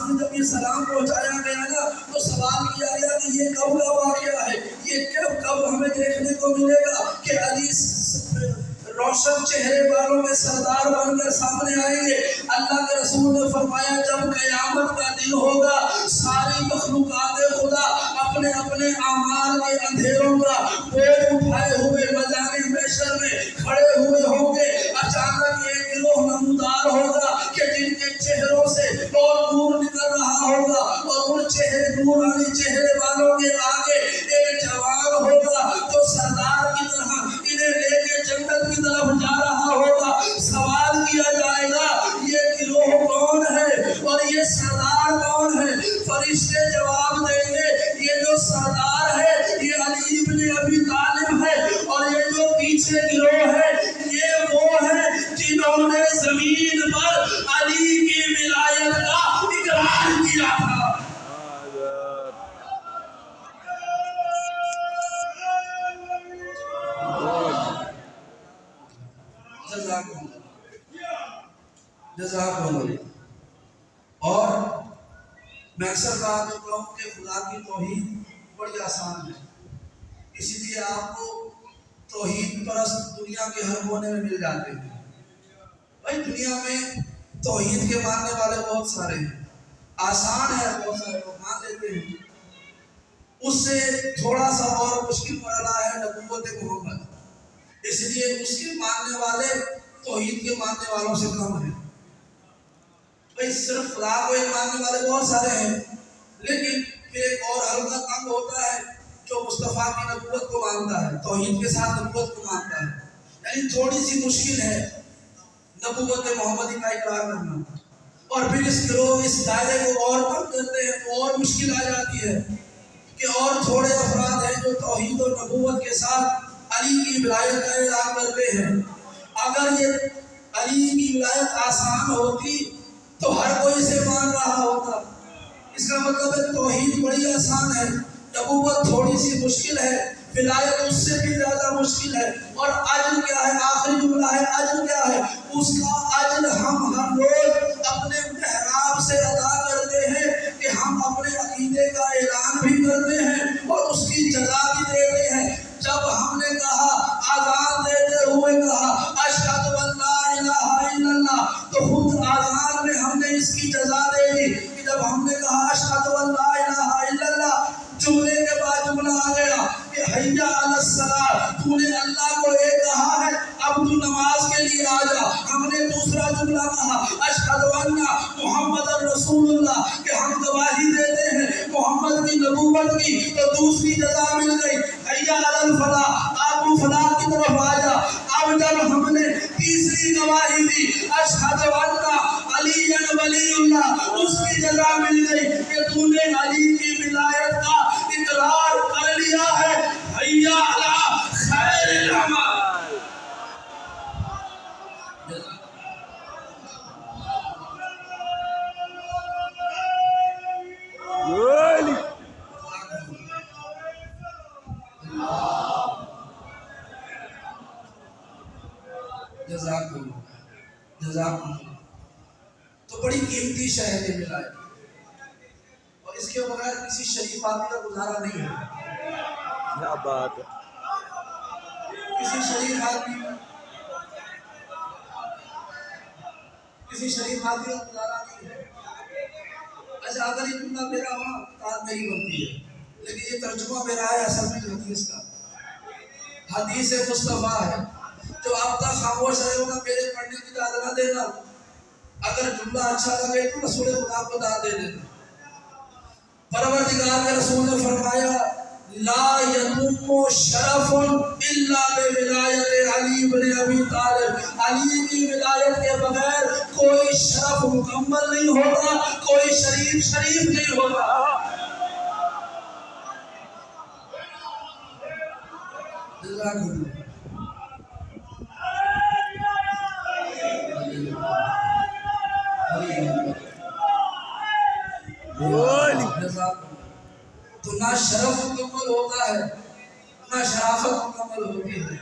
سامنے جب یہ سلام پہنچایا گیا نا تو سوال کیا گیا کہ یہ کب کا واقعہ ہے، یہ کب ہمیں دیکھنے کو ملے گا کہ علی روشن چہرے والوں کے سردار بن کر سامنے آئیں گے۔ اللہ کے رسول نے فرمایا جب قیامت کا دن ہوگا ساری مخلوقات خدا اپنے اپنے اعمال کے اندھیروں کا بوجھ اٹھائے ہوئے میدان محشر میں کھڑے ہوئے ہوں گے۔ اچانک ایک گروہ نمودار ہوگا کہ جن کے چہروں سے اور نور نکل رہا ہوگا اور ان نورانی چہرے والوں کے آگے ایک جوان ہوگا تو سردار کی طرح انہیں لے کے جنت کی طرف جا رہا ہوگا۔ سوال کیا جائے گا یہ گروہ کون ہے اور یہ سردار کون ہے؟ فرشتے جواب دیں گے یہ جو سردار ہے یہ علی بن ابی طالب ہے اور یہ جو پیچھے گروہ ہے یہ وہ ہے جنہوں نے زمین پر علی کی ولایت کا اقرار کیا تھا۔ جزاک اللہ۔ اور میں اکثر کہا کرتا ہوں کہ خدا کی توحید بڑی آسان ہے، اسی لیے آپ کو توحید پرست دنیا کے ہر کونے میں مل جاتے ہیں۔ بھائی دنیا میں توحید کے ماننے والے بہت سارے ہیں، آسان ہے بہت سارے لوگ مان لیتے ہیں۔ اس سے تھوڑا سا اور مشکل مرحلہ ہے نبوت محمد، اس لیے اس کے ماننے والے توحید کے ماننے والوں سے کم ہیں۔ بھائی صرف خدا کو ایک ماننے والے بہت سارے ہیں، لیکن پھر ایک اور ہلکا کام ہوتا ہے جو مصطفیٰ کی نبوت کو مانتا ہے، توحید کے ساتھ نبوت کو مانتا ہے، یعنی تھوڑی سی مشکل ہے نبوت محمدی کا اقرار کرنا۔ اور پھر اس گروہ اس دائرے کو اور بند کرتے ہیں تو اور مشکل آ جاتی ہے کہ اور تھوڑے افراد ہیں جو توحید اور نبوت کے ساتھ علی کی ولایت کا اعلان کرتے ہیں۔ اگر یہ علی کی ولایت آسان ہوتی تو ہر کوئی اسے مان رہا ہوتا۔ اس کا مطلب ہے توحید بڑی آسان ہے، نبوت تھوڑی سی مشکل ہے، ولایت اس سے بھی زیادہ مشکل ہے۔ اور اجر کیا ہے؟ آخری جملہ ہے اجر کیا ہے؟ اس کا اجر ہم ہر روز اپنے محراب سے ادا کرتے ہیں کہ ہم اپنے عقیدے کا اعلان بھی کرتے ہیں اور اس کی جزا بھی دیتے ہیں۔ جب ہم نے کہا آذان دیتے ہوئے کہا اشہد ان لا الہ الا اللہ تو خود آذان میں ہم نے اس کی جزا دے دی کہ جب ہم نے کہا اشہد ان لا الہ الا اللہ جملے کے بعد جملہ آ گیا کہ حی علی الصلاۃ، تو نے اللہ کو یہ کہا ہے اب تو نماز کے لیے آ جا۔ ہم نے دوسرا جملہ کہا اشہد ان محمد رسول اللہ کہ ہم گواہی دیتے ہیں محمد کی نبوت کی، تو دوسری جزا مل گئی حی علی الفلاح، آپ کو فلاح کی طرف آ جا۔ اب جب ہم نے تیسری گواہی دی اشہد ان علی ولی اللہ، اس کی جزا مل گئی کہ تو نے علی کی ولایت کا اقرار کر لیا ہے۔ حی علی خیر العمل۔ جزاک اللہ۔ تو بڑی قیمتی شہر ہے ملا ہے اور اس کے بغیر کسی شریف آدمی کا گزارا نہیں ہے۔ کیا بات ہے! کسی شریف آدمی کا گزارا نہیں ہے۔ اچھا اگر یہ جملہ میرا ہوا بات نہیں بنتی ہے، لیکن یہ ترجمہ میرا ہے اصل میں حدیث کا۔ حدیث مصطفیٰ ہے جو اب تک خاموش رہے ہوگا میرے پڑھنے کی اجازت نہ دینا، اگر جملہ اچھا لگے تو رسول خدا کو داد دے دینا۔ پروردگار کے رسول نے فرمایا لا یتم شرف الا بولایت علی بن ابی طالب، علی کی ولایت کے بغیر کوئی شرف مکمل نہیں ہوتا، کوئی شریف نہیں ہوتا۔ تو نہ شرف مکمل ہوتا ہے نہ شرافت مکمل ہوتی ہے۔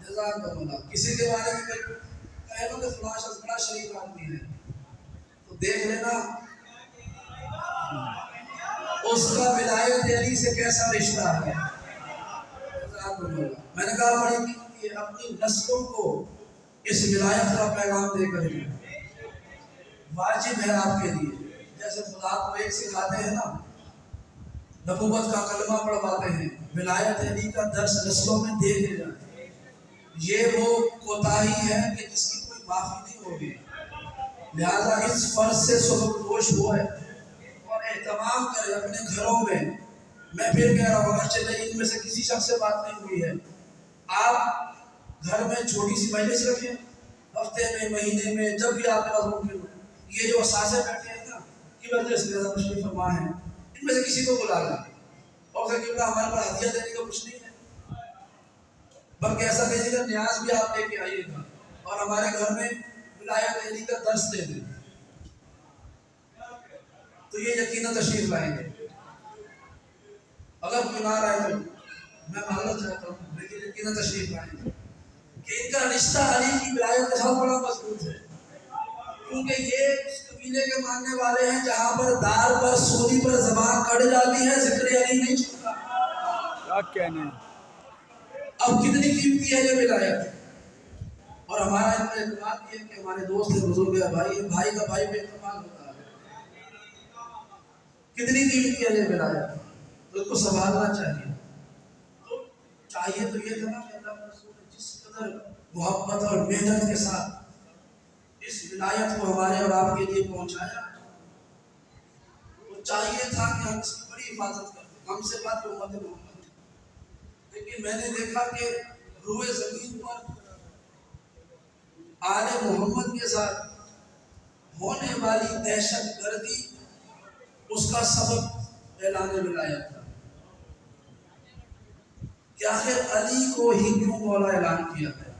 جزاک اللہ۔ کسی کے بارے میں کہہ لو کہ فلاں شخص بڑا شریف آدمی ہے تو دیکھ لینا اس کا ولایت علی سے کیسا رشتہ ہے؟ میں نے کہا بڑی قیمتی ہے، اپنی نسلوں کو اس ولایت کا پیغام دے کر واجب ہے آپ کے لیے، جیسے خدا کو ایک سکھاتے ہیں نا، نبوت کا کلمہ پڑھواتے ہیں، ولایت علی کا درس نسلوں میں دے دے جائے۔ یہ وہ کوتاہی ہے کہ جس کی کوئی معافی نہیں ہوگی، لہذا اس فرض سے سبکدوش ہوئے اور اہتمام کرے اپنے گھروں میں۔ میں پھر کہہ رہا ہوں، چلے ان میں سے کسی شخص سے بات نہیں ہوئی ہے، آپ گھر میں چھوٹی سی مجلس رکھیں، ہفتے میں، مہینے میں، جب بھی آپ کے پاس ممکن ہو۔ یہ جو اساتذہ بیٹھے ہیں نا، یہ مجلس زیادہ تشریف فرما ہے، ان میں سے کسی کو بلا لیں اور کہ ہمارے پاس ہدیہ دینے کا کچھ نہیں ہے، بلکہ ایسا کہیے گا نیاز بھی آپ لے کے آئیے گا اور ہمارے گھر میں ولایت علی کا درس دے دیں، تو یہ یقیناً تشریف لائیں گے۔ اگر کوئی نہ آئے تو میں معذرت چاہتا ہوں، لیکن یقیناً تشریف لائیں گے کہ ان کا رشتہ علی کی ولایت کے ساتھ بڑا مضبوط ہے، کیونکہ یہ اس قبیلے کے ماننے والے ہیں جہاں پر دار پر سولی پر زبان کٹ جاتی ہے، ذکر علی نہیں چھوڑتا۔ کیا کہنے اب کتنی قیمتی ہے یہ ولایت، اور ہمارا ان پر اعتماد یہ ہے کہ ہمارے دوست ہیں، بزرگ ہے، بھائی کا بھائی پہ اعتماد ہوتا ہے۔ کتنی قیمتی ہے یہ ولایت، تو اس کو سنبھالنا چاہیے۔ تو چاہیے تو یہ تھا نا کہ اللہ رسول نے جس قدر محبت اور محنت کے ساتھ اس ولایت کو ہمارے اور آپ کے لیے پہنچایا، تو چاہیے تھا کہ ہم اس کی بڑی حفاظت کریں، ہم سے بات امت محمد۔ لیکن میں نے دیکھا کہ روئے زمین پر آل محمد کے ساتھ ہونے والی دہشت گردی اس کا سبب اعلان ولایت تھا کہ آخر علی کو ہی کیوں مولا اعلان کیا گیا۔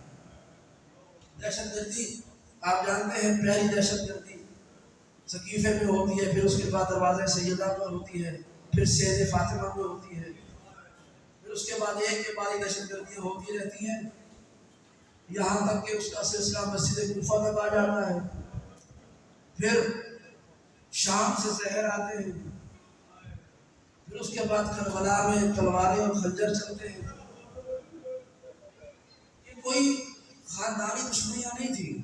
دہشت گردی آپ جانتے ہیں، پہلی دہشت گردی سقیفے میں ہوتی ہے، پھر اس کے بعد دروازہ سیدہ پر ہوتی ہے، پھر سید فاطمہ میں ہوتی ہے، پھر اس کے بعد ایک کے بعد دہشت گردیاں ہوتی رہتی ہیں، یہاں تک کہ اس کا سلسلہ مسجد کوفہ تک آ جاتا ہے۔ پھر شام سے زہر آتے ہیں، پھر اس کے بعد کربلا میں تلواریں اور خنجر چلتے ہیں۔ یہ کوئی خاندانی دشمنیاں نہیں تھی،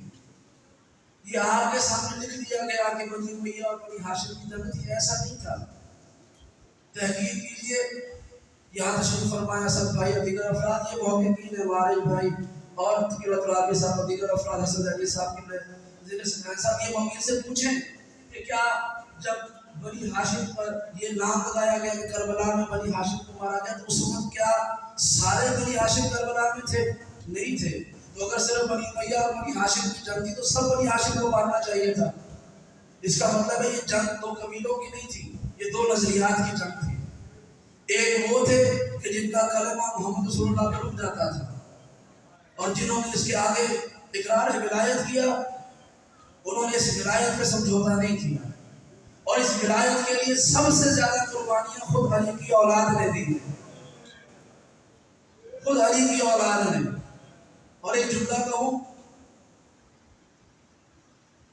یہ آپ کے سامنے لکھ دیا گیا کہ بنی امیہ اور بنی ہاشم کی جنگ تھی، ایسا نہیں تھا۔ تحقیق کیجیے، یہاں تشریف فرمایا سب بھائی اور دیگر افراد، یہ محققین ہیں، وارث بھائی اور تقیرۃ العابد صاحب اور دیگر افراد، حسن علی صاحب کی ذکر سکھائیں صاحب، یہ محققین سے پوچھیں کہ کیا جب بنی ہاشم پر یہ نام بتایا گیا کہ کربلا میں بنی ہاشم کو مارا گیا، تو اس وقت کیا سارے بنی ہاشم کربلا میں تھے؟ نہیں تھے۔ تو اگر صرف بنی امیہ اور بنی ہاشم کی جنگ تھی تو سب بنی ہاشم کو مارنا چاہیے تھا۔ اس کا مطلب ہے یہ جنگ دو قبیلوں کی نہیں تھی، یہ دو نظریات کی جنگ تھی۔ ایک وہ تھے کہ جن کا کلمہ محمد رسول اللہ پہ رک جاتا تھا، اور جنہوں نے اس کے آگے اقرار ولایت کیا، انہوں نے اس ولایت پہ سمجھوتا نہیں کیا، اور اس ولایت کے لیے سب سے زیادہ قربانیاں خود علی کی اولاد نے دی، خود علی کی اولاد نے۔ اور ایک جملہ کہوں،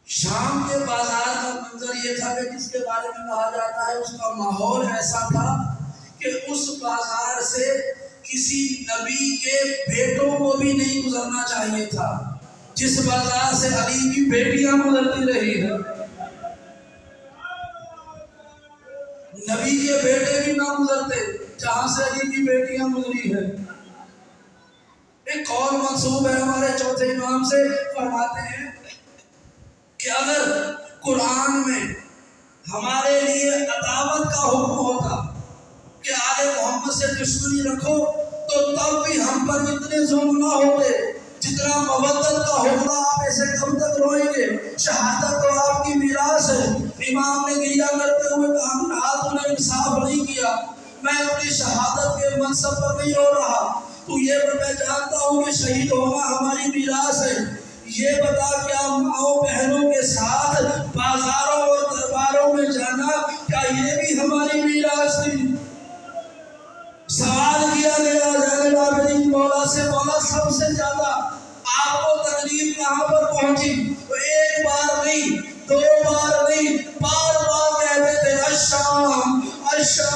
شام کے بازار کا منظر یہ تھا کہ جس کے بارے میں کہا جاتا ہے اس کا ماحول ایسا تھا کہ اس بازار سے کسی نبی کے بیٹوں کو بھی نہیں گزرنا چاہیے تھا، جس بازار سے علی کی بیٹیاں گزرتی رہی ہیں۔ نبی کے بیٹے بھی نہ گزرتے جہاں سے علی کی بیٹیاں گزری ہیں۔ ایک قول منسوب ہے ہمارے چوتھے امام سے، فرماتے ہیں کہ اگر قرآن میں ہمارے لیے عداوت کا حکم ہوتا کہ آل محمد سے دشمنی رکھو، تو تب بھی ہم پر اتنے ظلم نہ ہوتے جتنا مودت کا حکم۔ آپ ایسے کب تک روئیں گے؟ شہادت تو آپ کی میراث ہے۔ امام نے گریہ کرتے ہوئے کہا، آپ نے انصاف نہیں کیا، میں اپنی شہادت کے منصب پر نہیں رو رہا، تو یہ میں جانتا ہوں کہ شہید ہونا ہماری میراث ہے، یہ بتا کیا ماؤں بہنوں کے ساتھ بازاروں اور درباروں میں جانا کیا یہ بھی ہماری میراث تھی؟ سوال کیا گیا زین العابدین مولا سے، مولا سب سے زیادہ آپ کو تکلیف کہاں پر پہنچی؟ تو ایک بار نہیں، دو بار نہیں، بار بار کہتے تھے الشام الشام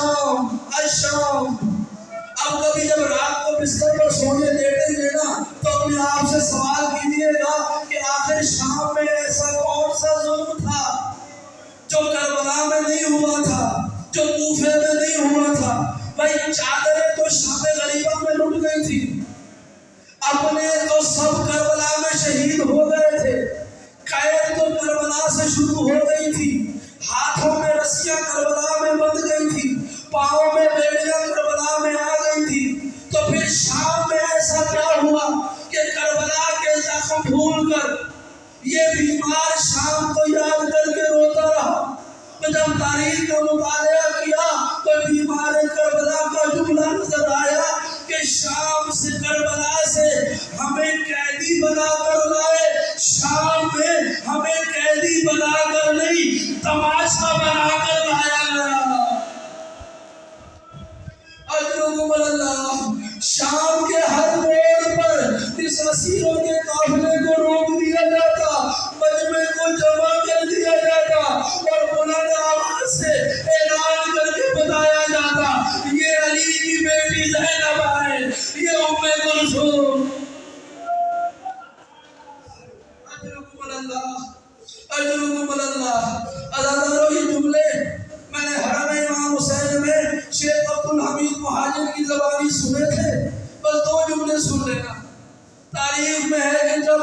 نہیں ہوا تھا، جو کوفے میں نہیں ہوا تھا. بھائی چادریں تو شام غریبہ میں لٹ گئی تھی، اپنے تو سب کربلا میں شہید ہو گئے تھے، قید تو کربلا سے شروع ہو گئی تھی، ہاتھوں میں رسیاں کربلا میں بندھ گئی تھی، پاؤں میں بیڑیاں کربلا میں آ گئی تھی. تو پھر شام میں ایسا کیا ہوا کہ کربلا کے زخم بھول کر یہ بیمار شام کو یاد کر کے روتا رہا؟ تو جب تاریخ کا مطالعہ کیا تو بیمار کربلا کا جملہ نظر آیا کہ شام سے کربلا سے ہمیں قیدی بنا کر لائے، شام میں ہمیں قیدی بنا کر نہیں تماشا بنا کر لایا گیا. اجرکم اللہ. شام کے ہر موڑ پر اس اسیروں کے قافلے کو روک دیا جاتا، مجمع کو جمع کر دیا جاتا اور بلند آواز سے اعلان کر کے بتایا جاتا یہ علی کی بیٹی زینب ہے، یہ ام کلثوم. اجرکم اللہ، اجرکم اللہ. عزیزانو یہ جملے میں نے حرم امام حسین میں شیخ عبدالحمید مہاجر کی زبانی سنے تھے، بس 2 جملے سن لینا. تاریخ میں ہے کہ جب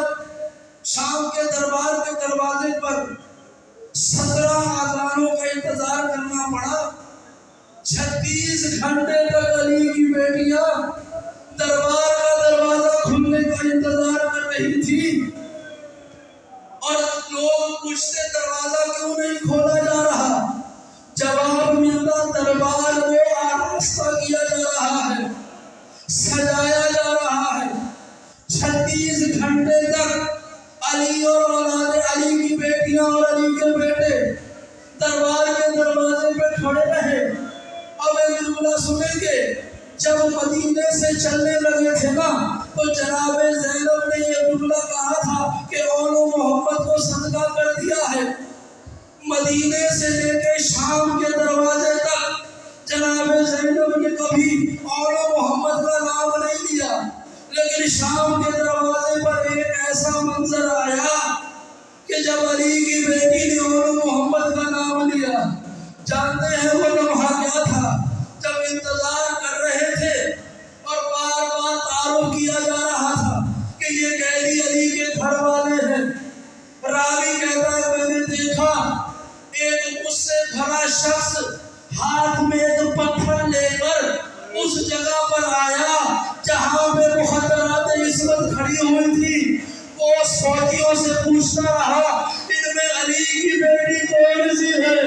شام کے دربار کے دروازے پر 17 آذانوں کا انتظار کرنا پڑا، 36 گھنٹے تک علی کی بیٹیاں دربار کا دروازہ کھلنے کا انتظار کر رہی تھی، اور لوگ پوچھتے دروازہ کیوں نہیں کھولا جا رہا؟ جواب ملتا دربار کو آراستہ کیا جا رہا ہے، سجایا جا رہا ہے. 36 گھنٹے تک علی اور اولاد علی کی بیٹیاں اور علی کے بیٹے دربار کے دروازے پہ کھڑے رہے. اب ایک جملہ سنیں گے، جب مدینے سے چلنے لگے تھے نا تو جناب زینب نے یہ جملہ کہا تھا کہ اولو محمد کو صدقہ کر دیا ہے. مدینے سے لے کے شام کے دروازے تک جناب زینب نے کبھی اولو محمد کا نام نہیں لیا، لیکن شام کے دروازے پر ایک ایسا منظر آیا کہ جب علی کی بیٹی نے اولو محمد کا نام لیا. جانتے ہیں وہ لمحہ کیا تھا؟ جب انتظار کر رہے تھے اور بار بار تعارف کیا جا رہا تھا کہ یہ قیدی علی کے گھر والے ہیں. راوی کہتا ہے میں نے دیکھا ایک غصے بھرا شخص ہاتھ میں ایک پتھر لے کر اس جگہ پر آیا جہاں پہ مخدرات عصمت کھڑی ہوئی تھی. وہ فوجیوں سے پوچھتا رہا ان میں علی کی بیٹی کون سی ہے؟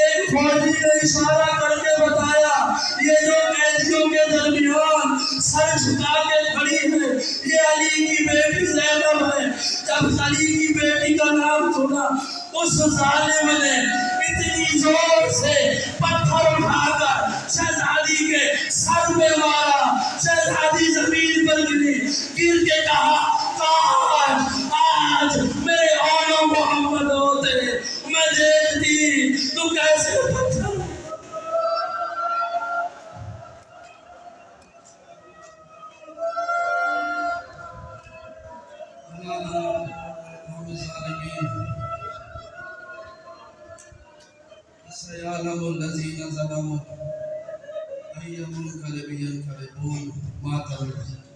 ایک فوجی نے اشارہ کر کے بتایا یہ جو قیدیوں کے درمیان سر جھکا کے کھڑی ہے یہ علی کی بیٹی زینب ہے. جب علی کی بیٹی کا نام سنا اس ظالم نے اتنی زور سے پتھر اٹھا کر شہزادی کے سر پہ مارا. شہزادی زمین پر گری، گر کے کہا آج میرے اولو محمد ہوتے میں دیکھتی تو کیسے پتھر. سيعلم الذين ظلموا أي منقلب ينقلبون ما ترك